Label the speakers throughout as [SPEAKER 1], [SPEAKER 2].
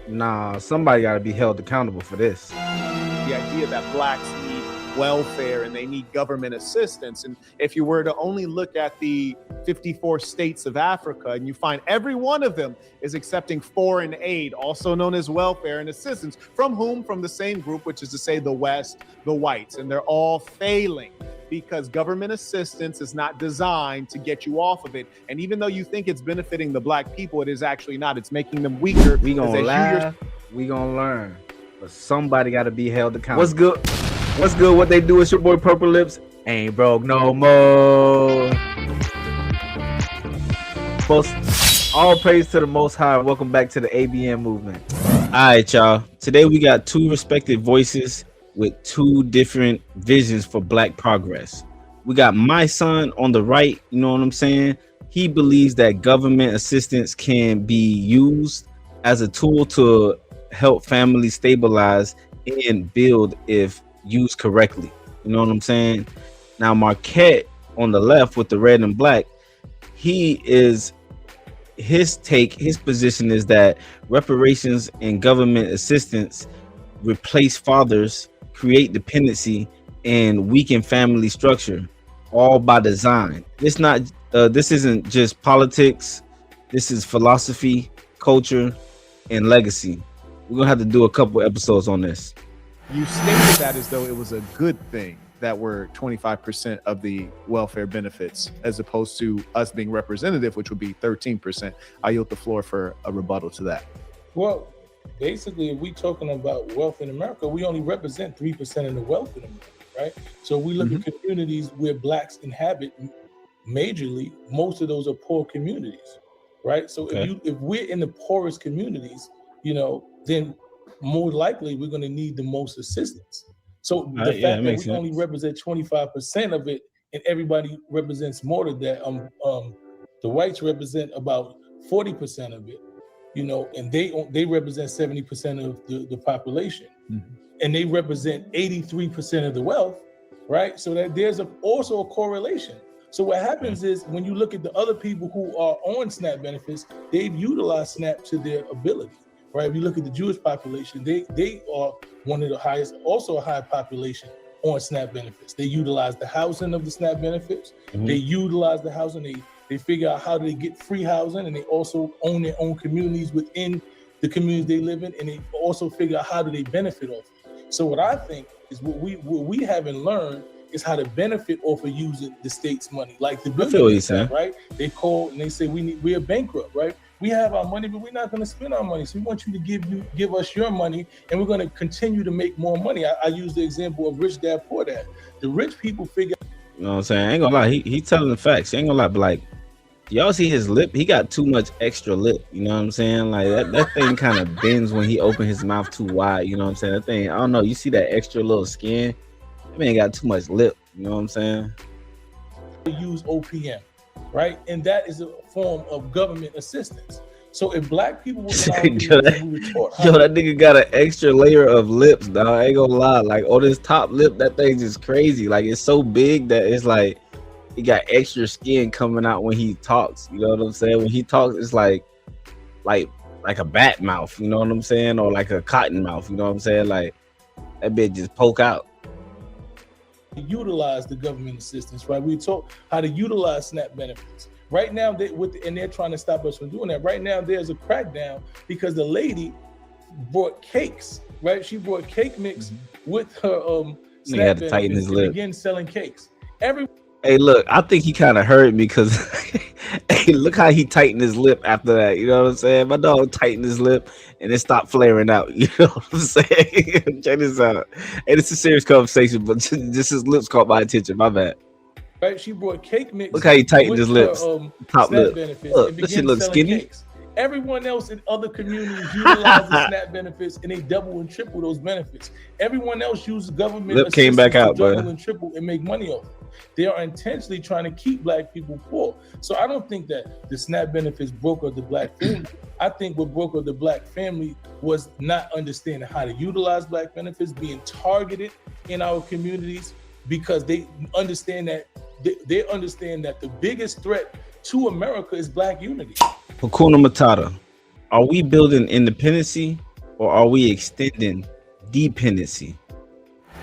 [SPEAKER 1] Nah, somebody got to be held accountable for this.
[SPEAKER 2] The idea that blacks need welfare and they need government assistance. And if you were to only look at the 54 states of Africa, and you find every one of them is accepting foreign aid, also known as welfare and assistance, from whom? From the same group, which is to say the West, the whites. And they're all failing because government assistance is not designed to get you off of it. And even though you think it's benefiting the black people, it is actually not. It's making them weaker.
[SPEAKER 1] We gonna laugh, we gonna learn, but somebody got to be held accountable. What's good? What's good? What they do? It's your boy Purple Lips. Ain't broke no more. All praise to the Most High. Welcome back to the ABN movement. All right, y'all. Today we got two respected voices with two different visions for black progress. We got Mysonne on the right. You know what I'm saying? He believes that government assistance can be used as a tool to help families stabilize and build if used correctly. You know what I'm saying? Now Marquett on the left with the red and black, his position is that reparations and government assistance replace fathers, create dependency, and weaken family structure, all by design. This isn't just politics. This is philosophy, culture, and legacy. We're gonna have to do a couple episodes on this.
[SPEAKER 2] You stated that as though it was a good thing that we're 25% of the welfare benefits, as opposed to us being representative, which would be 13%. I yield the floor for a rebuttal to that.
[SPEAKER 3] Well, basically, if we're talking about wealth in America, we only represent 3% of the wealth in America, right? So we look at communities where blacks inhabit majorly, most of those are poor communities, right? So if we're in the poorest communities, then more likely we're going to need the most assistance. So the fact that we only represent 25% of it and everybody represents more than that, the whites represent about 40% of it, and they represent 70% of the population, and they represent 83% of the wealth, right? So that there's also a correlation. So what happens is when you look at the other people who are on SNAP benefits, they've utilized SNAP to their ability. Right, if you look at the Jewish population, they are one of the highest, also a high population on SNAP benefits. They utilize the housing of the SNAP benefits. They utilize the housing. They figure out how do they get free housing, and they also own their own communities within the communities they live in, and they also figure out how do they benefit off it. So what I think is what we haven't learned is how to benefit off of using the state's money, like the billionaires, right? They call and they say we're bankrupt, right? We have our money, but we're not going to spend our money. So we want you to give us your money, and we're going to continue to make more money. I use the example of Rich Dad Poor Dad. The rich people figure.
[SPEAKER 1] You know what I'm saying? I ain't gonna lie. He telling the facts. I ain't gonna lie, but like, y'all see his lip? He got too much extra lip. You know what I'm saying? Like that thing kind of bends when he open his mouth too wide. You know what I'm saying? That thing, I don't know. You see that extra little skin? That man got too much lip. You know what I'm saying?
[SPEAKER 3] Use OPM. Right, and that is a form of government assistance. So if black people were that
[SPEAKER 1] nigga got an extra layer of lips, dog. I ain't gonna lie. Like on his top lip, that thing's just crazy. Like it's so big that it's like he got extra skin coming out when he talks. You know what I'm saying? When he talks, it's like a bat mouth. You know what I'm saying? Or like a cotton mouth. You know what I'm saying? Like that bitch just poke out.
[SPEAKER 3] Utilize the government assistance, right? We talk how to utilize SNAP benefits. Right now, they're trying to stop us from doing that. Right now, there's a crackdown because the lady brought cakes, right? She brought cake mix with her SNAP benefits and began selling cakes.
[SPEAKER 1] Hey, look, I think he kind of hurt me because hey, look how he tightened his lip after that. You know what I'm saying? My dog tightened his lip and it stopped flaring out. You know what I'm saying? Check this out. Hey, it's a serious conversation, but just his lips caught my attention. My bad.
[SPEAKER 3] Right? She brought cake mix.
[SPEAKER 1] Look how he tightened his lips.
[SPEAKER 3] Top lip. Look,
[SPEAKER 1] this shit looks skinny.
[SPEAKER 3] Cakes. Everyone else in other communities utilize the SNAP benefits and they double and triple those benefits. Everyone else uses government
[SPEAKER 1] lip came back out,
[SPEAKER 3] to double and triple and make money off it. They are intentionally trying to keep black people poor. So I don't think that the SNAP benefits broke up the black family. I think what broke up the black family was not understanding how to utilize black benefits, being targeted in our communities, because they understand that the biggest threat to America is black unity.
[SPEAKER 1] Hakuna Matata. Are we building independency or are we extending dependency?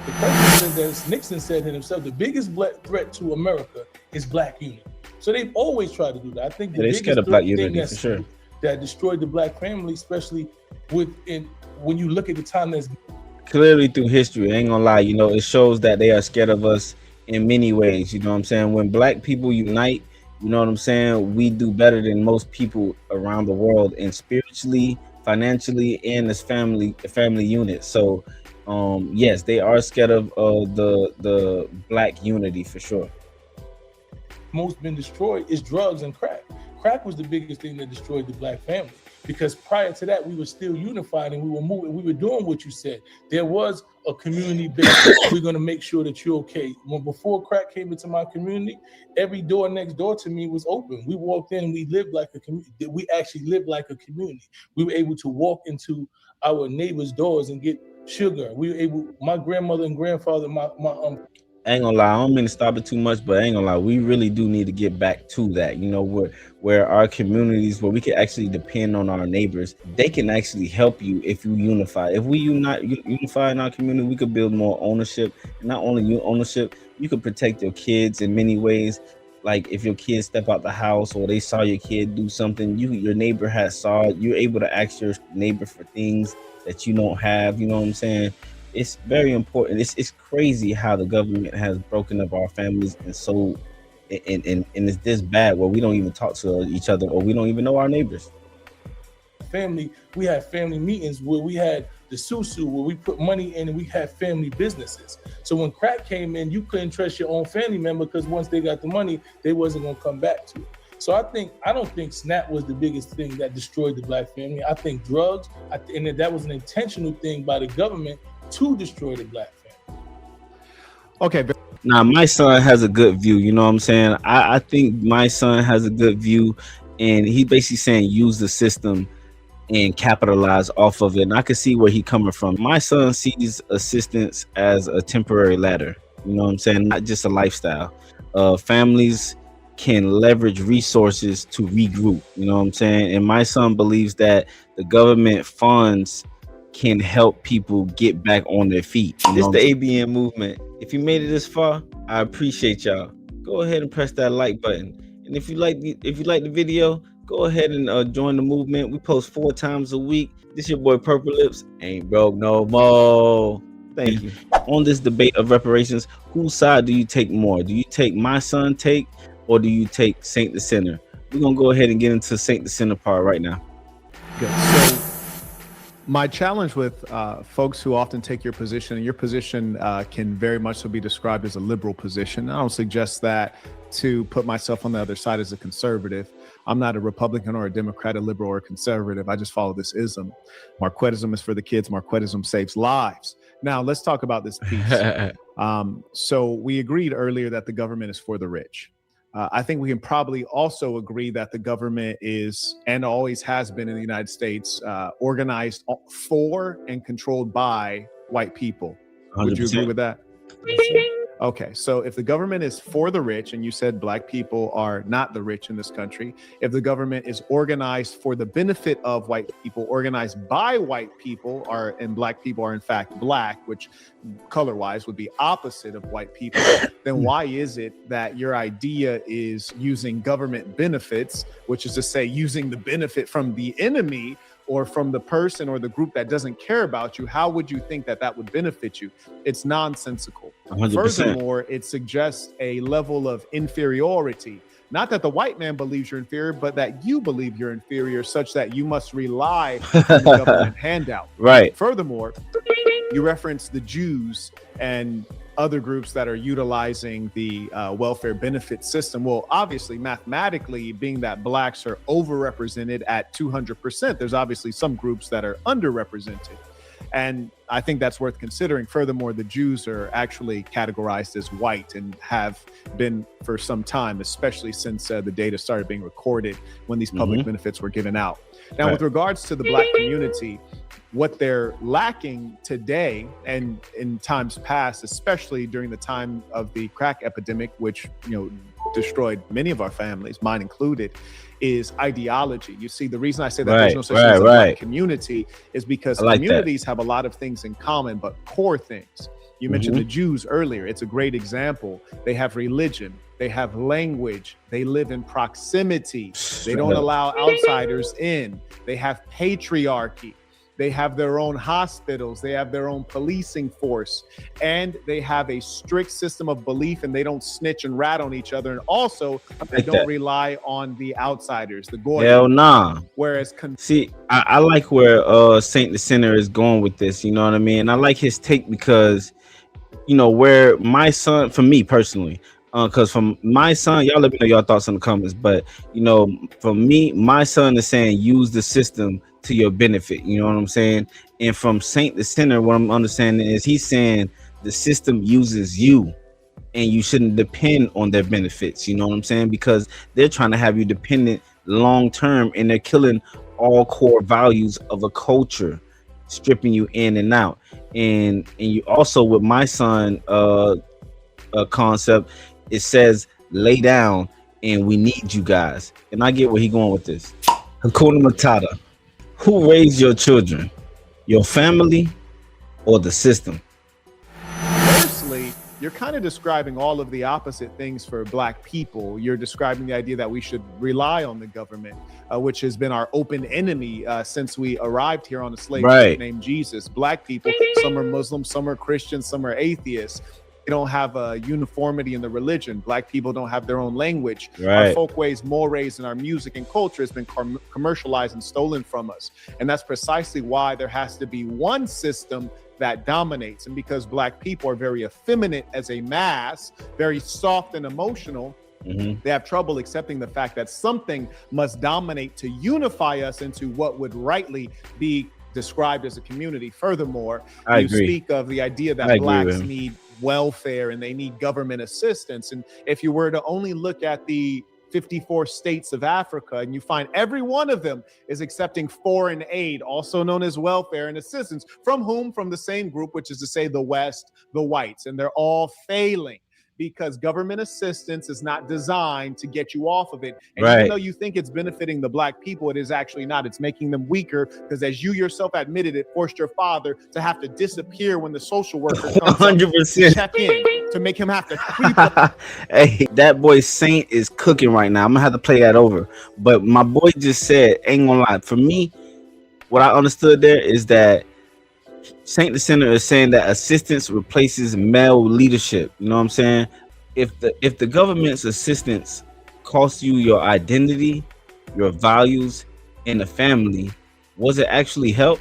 [SPEAKER 3] The president, as Nixon said himself, the biggest threat to America is black unity. So they've always tried to do that. I think the biggest
[SPEAKER 1] black
[SPEAKER 3] thing
[SPEAKER 1] unity for sure
[SPEAKER 3] that destroyed the black family, especially when you look at the time that's
[SPEAKER 1] clearly through history, I ain't gonna lie, it shows that they are scared of us in many ways. You know what I'm saying? When black people unite, you know what I'm saying, we do better than most people around the world, and spiritually, financially, and as family unit. So yes, they are scared of the black unity for sure.
[SPEAKER 3] Most been destroyed is drugs and crack. Crack was the biggest thing that destroyed the black family, because prior to that, we were still unified and we were moving. We were doing what you said. There was a community base. We're going to make sure that you're okay. Before crack came into my community, every door next door to me was open. We walked in and we lived like a community. We actually lived like a community. We were able to walk into our neighbors' doors and get sugar. We were able, my grandmother and grandfather,
[SPEAKER 1] I ain't gonna lie, I don't mean to stop it too much, but I ain't gonna lie, we really do need to get back to that, where our communities, where we can actually depend on our neighbors. They can actually help you if you unify. If we unify in our community, we could build more ownership. And not only ownership, you could protect your kids in many ways. Like if your kids step out the house or they saw your kid do something, your neighbor saw it, you're able to ask your neighbor for things that you don't have, you know what I'm saying? It's very important. It's crazy how the government has broken up our families and it's this bad where we don't even talk to each other or we don't even know our neighbors.
[SPEAKER 3] Family, we had family meetings where we had the susu, where we put money in and we had family businesses. So when crack came in, you couldn't trust your own family member because once they got the money, they wasn't gonna come back to it. So I don't think SNAP was the biggest thing that destroyed the black family. I think drugs, and that was an intentional thing by the government to destroy the black family.
[SPEAKER 2] Okay.
[SPEAKER 1] Now, my son has a good view. You know what I'm saying? I think my son has a good view, and he basically saying use the system and capitalize off of it. And I can see where he coming from. My son sees assistance as a temporary ladder. You know what I'm saying? Not just a lifestyle. Families can leverage resources to regroup. You know what I'm saying? And my son believes that the government funds can help people get back on their feet. This is the ABN movement. If you made it this far, I appreciate y'all. Go ahead and press that like button. And if you like the video, go ahead and join the movement. We post 4 times a week. This your boy Purple Lips. Ain't broke no more. Thank you. On this debate of reparations, whose side do you take more? Do you take my son take, or do you take Saint the Sinner? We're gonna go ahead and get into Saint the Sinner part right now.
[SPEAKER 2] Good. So my challenge with folks who often take your position, and your position can very much so be described as a liberal position. I don't suggest that to put myself on the other side as a conservative. I'm not a Republican or a Democrat, a liberal or a conservative. I just follow this ism. Marquettism is for the kids. Marquettism saves lives. Now let's talk about this piece. So we agreed earlier that the government is for the rich. I think we can probably also agree that the government is, and always has been in the United States, organized for and controlled by white people. 100%. Would you agree with that? Okay, so if the government is for the rich, and you said black people are not the rich in this country, if the government is organized for the benefit of white people, organized by white people, and black people are in fact black, which color-wise would be opposite of white people, then why is it that your idea is using government benefits, which is to say using the benefit from the enemy or from the person or the group that doesn't care about you? How would you think that that would benefit you? It's nonsensical.
[SPEAKER 1] 100%.
[SPEAKER 2] Furthermore, it suggests a level of inferiority. Not that the white man believes you're inferior, but that you believe you're inferior, such that you must rely on the government handout.
[SPEAKER 1] Right.
[SPEAKER 2] Furthermore, you reference the Jews and other groups that are utilizing the welfare benefit system. Well, obviously, mathematically, being that blacks are overrepresented at 200%, there's obviously some groups that are underrepresented. And I think that's worth considering. Furthermore, the Jews are actually categorized as white and have been for some time, especially since the data started being recorded when these public benefits were given out. Now, with regards to the black community, what they're lacking today and in times past, especially during the time of the crack epidemic, which destroyed many of our families, mine included, is ideology. You see, the reason I say that
[SPEAKER 1] Right,
[SPEAKER 2] there's no such thing as a
[SPEAKER 1] right.
[SPEAKER 2] black community is because
[SPEAKER 1] I like that.
[SPEAKER 2] communities have a lot of things in common, but core things. You mentioned the Jews earlier. It's a great example. They have religion, they have language, they live in proximity, they don't allow outsiders in, they have patriarchy, they have their own hospitals, they have their own policing force, and they have a strict system of belief, and they don't snitch and rat on each other. And also, they don't rely on the outsiders, the Gordon.
[SPEAKER 1] Hell nah.
[SPEAKER 2] Whereas,
[SPEAKER 1] see, I like where Saint the Sinner is going with this. You know what I mean? I like his take because, you know, where my son, for me personally, because from my son, y'all let me know your thoughts in the comments. But you know, for me, my son is saying use the system to your benefit. You know what I'm saying? And from Saint the Sinner, what I'm understanding is he's saying the system uses you, and you shouldn't depend on their benefits. You know what I'm saying? Because they're trying to have you dependent long term, and they're killing all core values of a culture, stripping you in and out. And you also, with my son concept, it says lay down and we need you guys. And I get where he going with this. Hakuna Matata. Who raised your children? Your family or the system?
[SPEAKER 2] Firstly, you're kind of describing all of the opposite things for Black people. You're describing the idea that we should rely on the government, which has been our open enemy since we arrived here on a slave ship named Jesus. Black people, some are Muslims, some are Christians, some are atheists. They don't have a uniformity in the religion. Black people don't have their own language. Our folkways, mores, and our music and culture has been commercialized and stolen from us. And that's precisely why there has to be one system that dominates. And because Black people are very effeminate as a mass, very soft and emotional, they have trouble accepting the fact that something must dominate to unify us into what would rightly be described as a community. Furthermore, you speak of the idea that Blacks need welfare and they need government assistance. And if you were to only look at the 54 states of Africa, and you find every one of them is accepting foreign aid, also known as welfare and assistance, from whom? From the same group, which is to say the West, the whites, and they're all failing because government assistance is not designed to get you off of it. And even though you think it's benefiting the Black people, it is actually not. It's making them weaker because, as you yourself admitted, it forced your father to have to disappear when the social worker comes 100% to check in, to make him have to creep up.
[SPEAKER 1] Hey, that boy Saint is cooking right now. I'm gonna have to play that over. But my boy just said, ain't gonna lie, for me, what I understood there is that Saint the Sinner is saying that assistance replaces male leadership. You know what I'm saying? If the government's assistance costs you your identity, your values, and the family, was it actually help?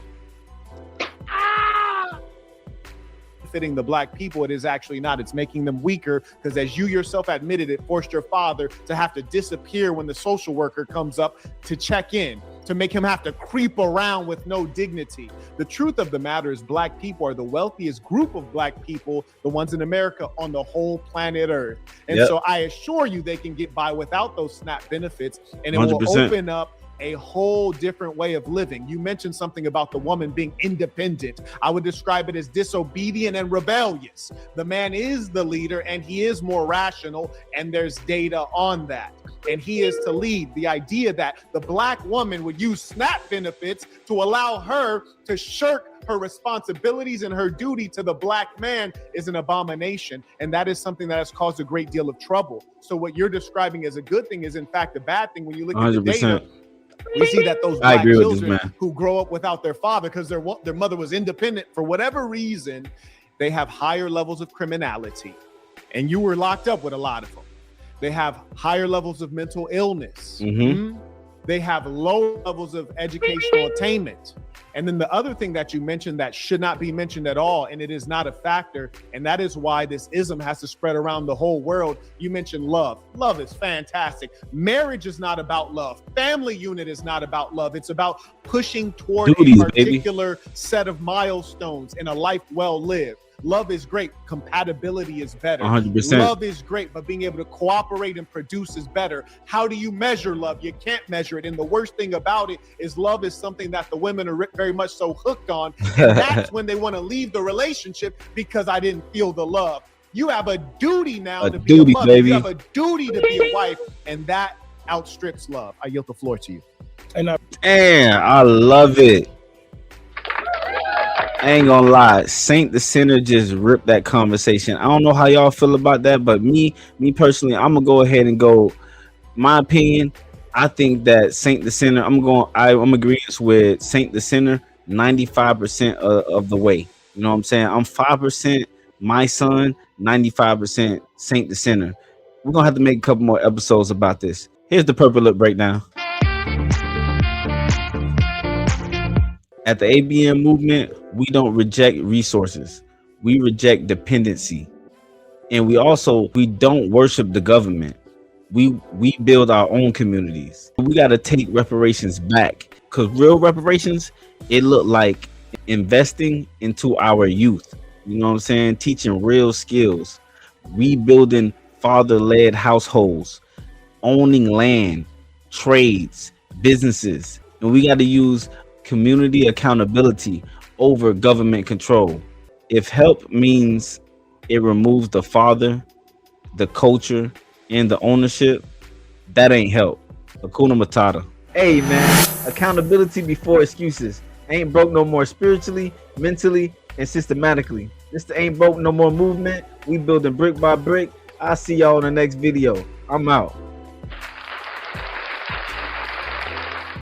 [SPEAKER 2] Fitting the Black people, it is actually not. It's making them weaker because, as you yourself admitted, it forced your father to have to disappear when the social worker comes up to check in, to make him have to creep around with no dignity. The truth of the matter is Black people are the wealthiest group of Black people, the ones in America, on the whole planet Earth. And so I assure you they can get by without those SNAP benefits, and it 100%. Will open up a whole different way of living. You mentioned something about the woman being independent. I would describe it as disobedient and rebellious. The man is the leader and he is more rational, and there's data on that. And he is to lead. The idea that the Black woman would use SNAP benefits to allow her to shirk her responsibilities and her duty to the Black man is an abomination. And that is something that has caused a great deal of trouble. So what you're describing as a good thing is in fact a bad thing. When you look 100%. At the data, we see that those Black children who grow up without their father because their mother was independent for whatever reason, they have higher levels of criminality. And you were locked up with a lot of them. They have higher levels of mental illness. They have low levels of educational attainment. And then the other thing that you mentioned that should not be mentioned at all, and it is not a factor, and that is why this ism has to spread around the whole world. You mentioned love. Love is fantastic. Marriage is not about love. Family unit is not about love. It's about pushing toward a particular set of milestones in a life well lived. Love is great. Compatibility is better.
[SPEAKER 1] 100%.
[SPEAKER 2] Love is great, but being able to cooperate and produce is better. How do you measure love? You can't measure it. And the worst thing about it is love is something that the women are very much so hooked on. And that's when they want to leave the relationship because I didn't feel the love. You have a duty now to
[SPEAKER 1] duty,
[SPEAKER 2] be a mother.
[SPEAKER 1] baby.
[SPEAKER 2] You have a duty to be a wife, and that outstrips love. I yield the floor to you.
[SPEAKER 3] And
[SPEAKER 1] Damn, I love it. I ain't gonna lie, Saint the Sinner just ripped that conversation. I don't know how y'all feel about that, but me personally, I'm gonna go ahead and go. My opinion, I think that Saint the Sinner, I'm agreeing with Saint the Sinner 95% of the way. You know what I'm saying? I'm 5% Mysonne, 95% Saint the Sinner. We're gonna have to make a couple more episodes about this. Here's the purple lip breakdown. At the ABN movement, we don't reject resources. We reject dependency. And we don't worship the government. We build our own communities. We got to take reparations back, because real reparations, it looked like investing into our youth. You know what I'm saying? Teaching real skills, rebuilding father-led households, owning land, trades, businesses. And we got to use community accountability over government control. If help means it removes the father, the culture, and the ownership, that ain't help. Hakuna Matata. Hey man, accountability before excuses. Ain't broke no more spiritually, mentally, and systematically. This the Ain't Broke No More movement. We building brick by brick. I'll see y'all in the next video. I'm out.